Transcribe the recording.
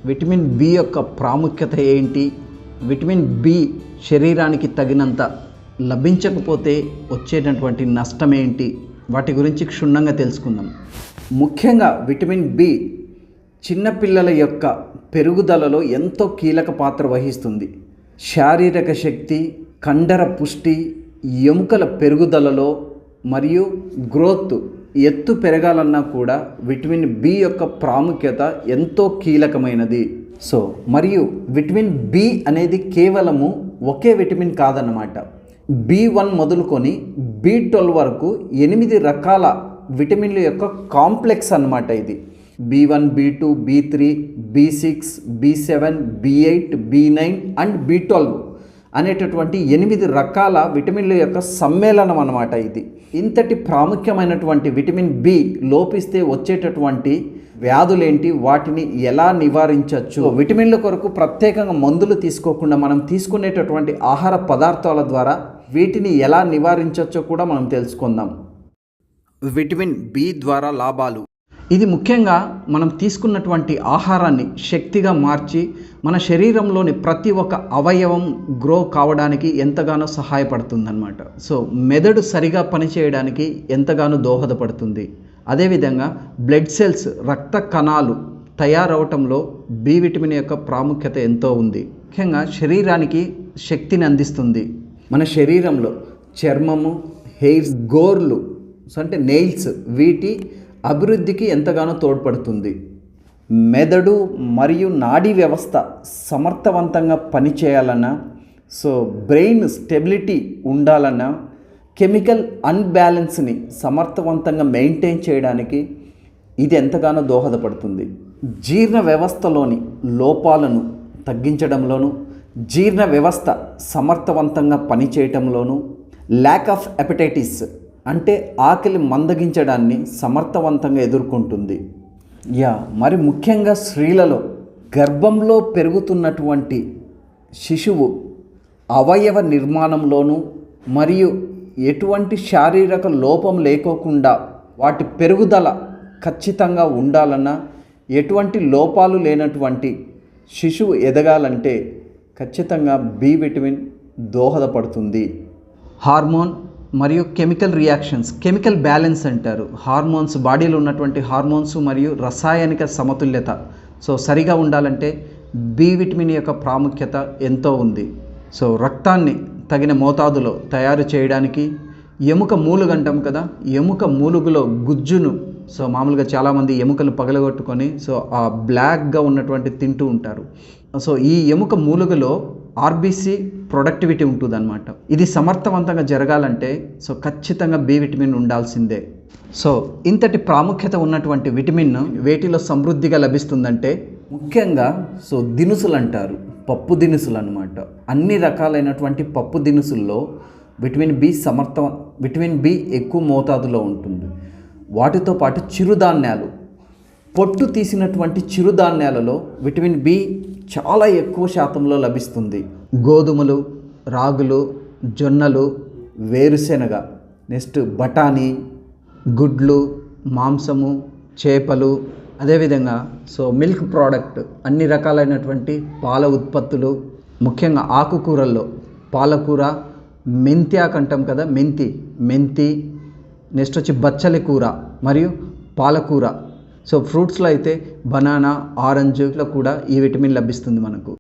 Vitamin B యొక్క ప్రాముఖ్యత ఏంటి, విటమిన్ బి శరీరానికి తగినంత లభించకపోతే వచ్చేటటువంటి నష్టం ఏంటి, వాటి గురించి క్షుణ్ణంగా తెలుసుకుందాం. ముఖ్యంగా విటమిన్ బి చిన్నపిల్లల యొక్క పెరుగుదలలో ఎంతో కీలక పాత్ర వహిస్తుంది. శారీరక శక్తి, కండర పుష్టి, ఎముకల పెరుగుదలలో మరియు గ్రోత్, ఎత్తు పెరగాలన్నా కూడా విటమిన్ బి యొక్క ప్రాముఖ్యత ఎంతో కీలకమైనది. మరియు విటమిన్ బి అనేది కేవలము ఒకే విటమిన్ కాదన్నమాట. B1 మొదలుకొని B12 వరకు 8 రకాల విటమిన్ల యొక్క కాంప్లెక్స్ అన్నమాట ఇది. B1, B2, B3, B6, B7, B8, B9 and B12 అనేటటువంటి 8 రకాల విటమిన్ల యొక్క సమ్మేళనం అన్నమాట ఇది. ఇంతటి ప్రాముఖ్యమైనటువంటి విటమిన్ బి లోపిస్తే వచ్చేటటువంటి వ్యాధులేంటి, వాటిని ఎలా నివారించవచ్చు, విటమిన్ల కొరకు ప్రత్యేకంగా మందులు తీసుకోకుండా మనం తీసుకునేటటువంటి ఆహార పదార్థాల ద్వారా వీటిని ఎలా నివారించవచ్చో కూడా మనం తెలుసుకుందాం. విటమిన్ బి ద్వారా లాభాలు. ఇది ముఖ్యంగా మనం తీసుకున్నటువంటి ఆహారాన్ని శక్తిగా మార్చి మన శరీరంలోని ప్రతి ఒక్క అవయవం గ్రో కావడానికి ఎంతగానో సహాయపడుతుందన్నమాట. మెదడు సరిగా పనిచేయడానికి ఎంతగానో దోహదపడుతుంది. అదేవిధంగా బ్లడ్ సెల్స్, రక్త కణాలు తయారవటంలో బి విటమిన్ యొక్క ప్రాముఖ్యత ఎంతో ఉంది. ముఖ్యంగా శరీరానికి శక్తిని అందిస్తుంది. మన శరీరంలో చర్మము, హెయిర్స్, గోర్లు అంటే నెయిల్స్, వీటి అభివృద్ధికి ఎంతగానో తోడ్పడుతుంది. మెదడు మరియు నాడీ వ్యవస్థ సమర్థవంతంగా పనిచేయాలన్నా, బ్రెయిన్ స్టెబిలిటీ ఉండాలన్నా, కెమికల్ అన్బ్యాలెన్స్ని సమర్థవంతంగా మెయింటైన్ చేయడానికి ఇది ఎంతగానో దోహదపడుతుంది. జీర్ణ వ్యవస్థలోని లోపాలను తగ్గించడంలోనూ, జీర్ణ వ్యవస్థ సమర్థవంతంగా పనిచేయటంలోనూ, ల్యాక్ ఆఫ్ హెపటైటిస్ అంటే ఆకలి మందగించడాన్ని సమర్థవంతంగా ఎదుర్కొంటుంది. మరి ముఖ్యంగా స్త్రీలలో గర్భంలో పెరుగుతున్నటువంటి శిశువు అవయవ నిర్మాణంలోనూ మరియు ఎటువంటి శారీరక లోపం లేకోకుండా వాటి పెరుగుదల ఖచ్చితంగా ఉండాలన్నా, ఎటువంటి లోపాలు లేనటువంటి శిశువు ఎదగాలంటే ఖచ్చితంగా బి విటమిన్ దోహదపడుతుంది. హార్మోన్ మరియు కెమికల్ రియాక్షన్స్, కెమికల్ బ్యాలెన్స్ అంటారు. హార్మోన్స్, బాడీలో ఉన్నటువంటి హార్మోన్స్ మరియు రసాయనిక సమతుల్యత సరిగా ఉండాలంటే బి విటమిన్ యొక్క ప్రాముఖ్యత ఎంతో ఉంది. రక్తాన్ని తగిన మోతాదులో తయారు చేయడానికి, ఎముక మూలుగు అంటాం కదా, ఎముక మూలుగులో గుజ్జును మామూలుగా చాలామంది ఎముకలు పగలగొట్టుకొని ఆ బ్లాక్గా ఉన్నటువంటి తింటూ ఉంటారు. ఈ ఎముక మూలుగులో ఆర్బీసీ ప్రొడక్టివిటీ ఉంటుందన్నమాట. ఇది సమర్థవంతంగా జరగాలంటే ఖచ్చితంగా బి విటమిన్ ఉండాల్సిందే. ఇంతటి ప్రాముఖ్యత ఉన్నటువంటి విటమిన్ వేటిలో సమృద్ధిగా లభిస్తుందంటే ముఖ్యంగా దినుసులు అంటారు, పప్పు దినుసులు అన్నమాట. అన్ని రకాలైనటువంటి పప్పు దినుసుల్లో విటమిన్ బి ఎక్కువ మోతాదులో ఉంటుంది. వాటితో పాటు చిరుధాన్యాలు, పొట్టు తీసినటువంటి చిరుధాన్యాలలో విటమిన్ బి చాలా ఎక్కువ శాతంలో లభిస్తుంది. గోధుమలు, రాగులు, జొన్నలు, వేరుశెనగ, నెక్స్ట్ బఠానీ, గుడ్లు, మాంసము, చేపలు, అదేవిధంగా మిల్క్ ప్రోడక్ట్, అన్ని రకాలైనటువంటి పాల ఉత్పత్తులు, ముఖ్యంగా ఆకుకూరల్లో పాలకూర, మెంత్యాకు అంటాం కదా, మెంతి, నెక్స్ట్ వచ్చి బచ్చలి కూర మరియు పాలకూర. ఫ్రూట్స్లో అయితే బనానా, ఆరెంజ్లో కూడా ఈ విటమిన్ లభిస్తుంది మనకు.